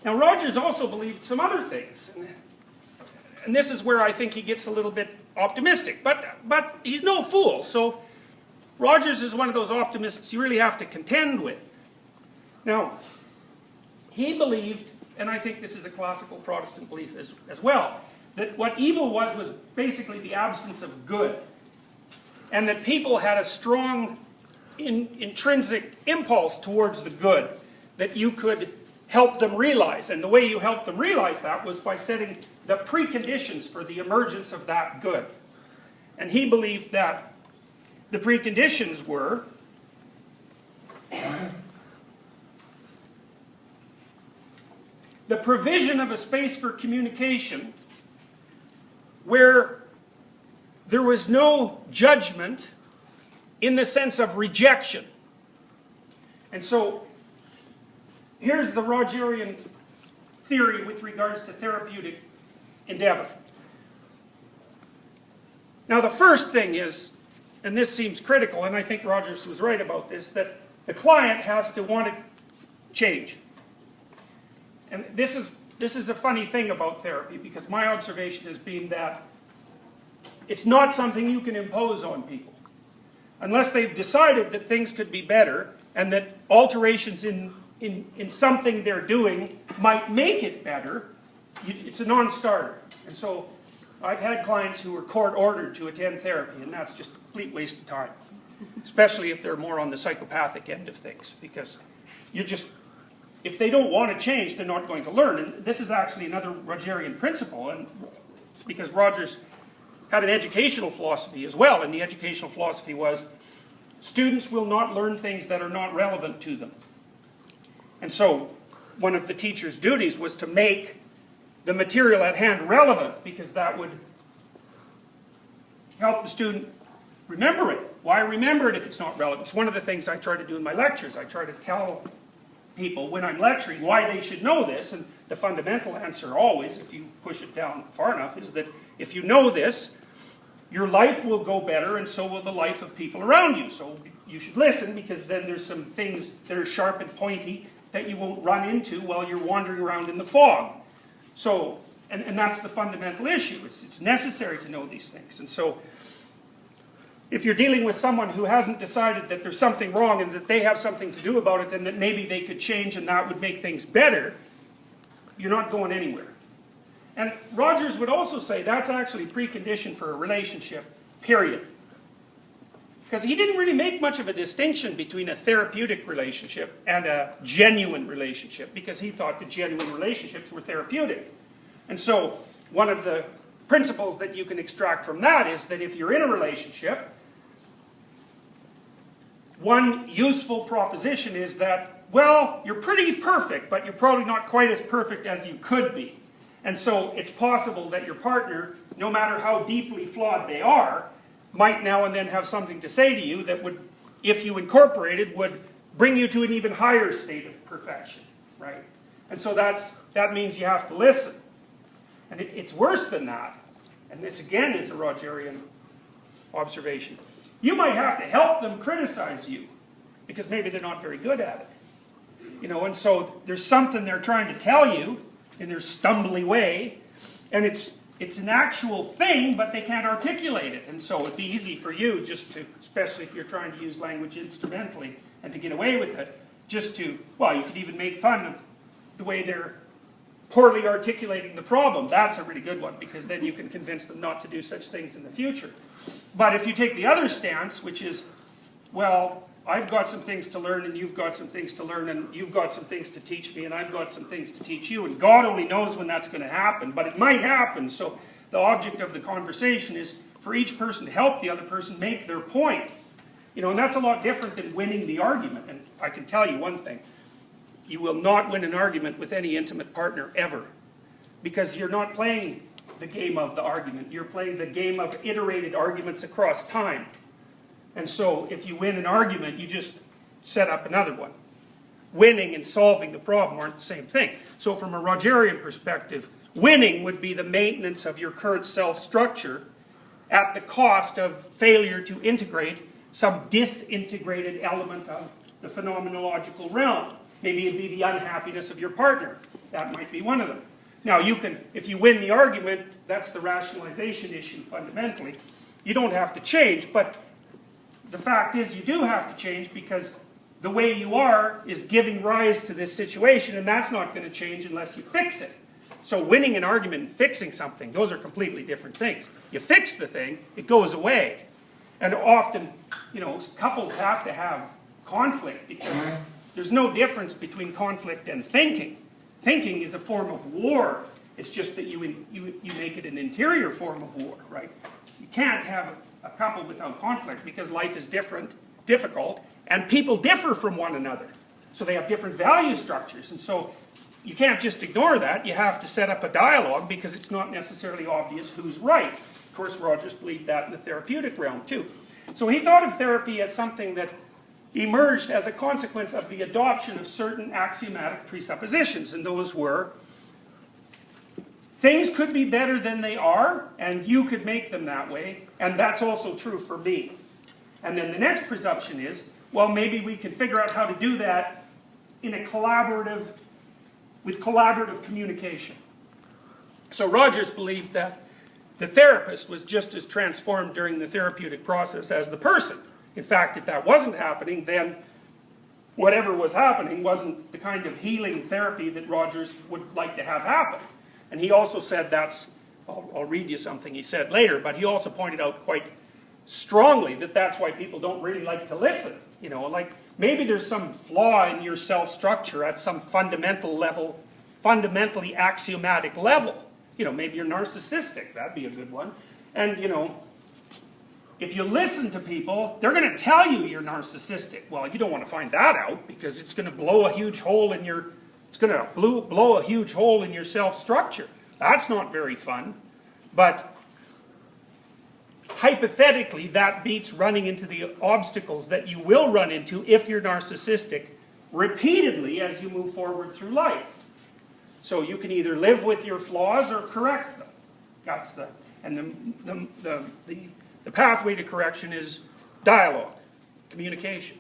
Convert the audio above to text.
Now Rogers also believed some other things, and this is where I think he gets a little bit optimistic, but he's no fool, so Rogers is one of those optimists you really have to contend with. Now, he believed, and I think this is a classical Protestant belief as well, that what evil was basically the absence of good, and that people had a strong intrinsic impulse towards the good that you could help them realize, and the way you helped them realize that was by setting the preconditions for the emergence of that good. And he believed that the preconditions were the provision of a space for communication where there was no judgment in the sense of rejection. And so here's the Rogerian theory with regards to therapeutic endeavor. Now the first thing is, and this seems critical, and I think Rogers was right about this, that the client has to want to change. And this is a funny thing about therapy, because my observation has been that it's not something you can impose on people. Unless they've decided that things could be better, and that alterations in something they're doing might make it better, it's a non-starter. And so I've had clients who were court-ordered to attend therapy, and that's just a complete waste of time. Especially if they're more on the psychopathic end of things, because if they don't want to change, they're not going to learn. And this is actually another Rogerian principle, and because Rogers had an educational philosophy as well, and the educational philosophy was students will not learn things that are not relevant to them. And so one of the teacher's duties was to make the material at hand relevant, because that would help the student remember it. Why remember it if it's not relevant? It's one of the things I try to do in my lectures. I try to tell people when I'm lecturing why they should know this, and the fundamental answer always, if you push it down far enough, is that if you know this, your life will go better, and so will the life of people around you. So you should listen, because then there's some things that are sharp and pointy that you won't run into while you're wandering around in the fog. So, and that's the fundamental issue. It's necessary to know these things. And so, if you're dealing with someone who hasn't decided that there's something wrong and that they have something to do about it, and that maybe they could change and that would make things better, you're not going anywhere. And Rogers would also say that's actually precondition for a relationship, period. Because he didn't really make much of a distinction between a therapeutic relationship and a genuine relationship, because he thought that genuine relationships were therapeutic. And so one of the principles that you can extract from that is that if you're in a relationship, one useful proposition is that, well, you're pretty perfect, but you're probably not quite as perfect as you could be. And so it's possible that your partner, no matter how deeply flawed they are, might now and then have something to say to you that would, if you incorporated, would bring you to an even higher state of perfection, right? And so that means you have to listen. And it's worse than that. And this again is a Rogerian observation. You might have to help them criticize you, because maybe they're not very good at it. You know, and so there's something they're trying to tell you in their stumbly way, and it's an actual thing, but they can't articulate it. And so it'd be easy for you just to, especially if you're trying to use language instrumentally and to get away with it, just to, well, you could even make fun of the way they're poorly articulating the problem. That's a really good one, because then you can convince them not to do such things in the future. But if you take the other stance, which is, well, I've got some things to learn, and you've got some things to learn, and you've got some things to teach me, and I've got some things to teach you, and God only knows when that's going to happen, but it might happen. So the object of the conversation is for each person to help the other person make their point. You know, and that's a lot different than winning the argument. And I can tell you one thing. You will not win an argument with any intimate partner ever, because you're not playing the game of the argument. You're playing the game of iterated arguments across time. And so if you win an argument, you just set up another one. Winning and solving the problem aren't the same thing. So from a Rogerian perspective, winning would be the maintenance of your current self-structure at the cost of failure to integrate some disintegrated element of the phenomenological realm. Maybe it'd be the unhappiness of your partner. That might be one of them. Now you can, if you win the argument, that's the rationalization issue fundamentally. You don't have to change, but the fact is you do have to change because the way you are is giving rise to this situation, and that's not going to change unless you fix it. So winning an argument and fixing something, those are completely different things. You fix the thing, it goes away. And often, you know, couples have to have conflict because there's no difference between conflict and thinking. Thinking is a form of war. It's just that you make it an interior form of war, right? You can't have a couple without conflict because life is difficult, and people differ from one another. So they have different value structures, and so you can't just ignore that. You have to set up a dialogue because it's not necessarily obvious who's right. Of course, Rogers believed that in the therapeutic realm too. So he thought of therapy as something that emerged as a consequence of the adoption of certain axiomatic presuppositions, and those were things could be better than they are, and you could make them that way, and that's also true for me. And then the next presumption is, well, maybe we can figure out how to do that in a with collaborative communication. So Rogers believed that the therapist was just as transformed during the therapeutic process as the person. In fact, if that wasn't happening, then whatever was happening wasn't the kind of healing therapy that Rogers would like to have happen. And he also said that's, I'll read you something he said later, but he also pointed out quite strongly that that's why people don't really like to listen. You know, like maybe there's some flaw in your self-structure at some fundamental level, fundamentally axiomatic level. You know, maybe you're narcissistic, that'd be a good one. And, you know, if you listen to people, they're going to tell you you're narcissistic. Well, you don't want to find that out because it's going to blow a huge hole in your, blow a huge hole in your self-structure. That's not very fun. But hypothetically, that beats running into the obstacles that you will run into if you're narcissistic repeatedly as you move forward through life. So you can either live with your flaws or correct them. That's the, and the pathway to correction is dialogue, communication.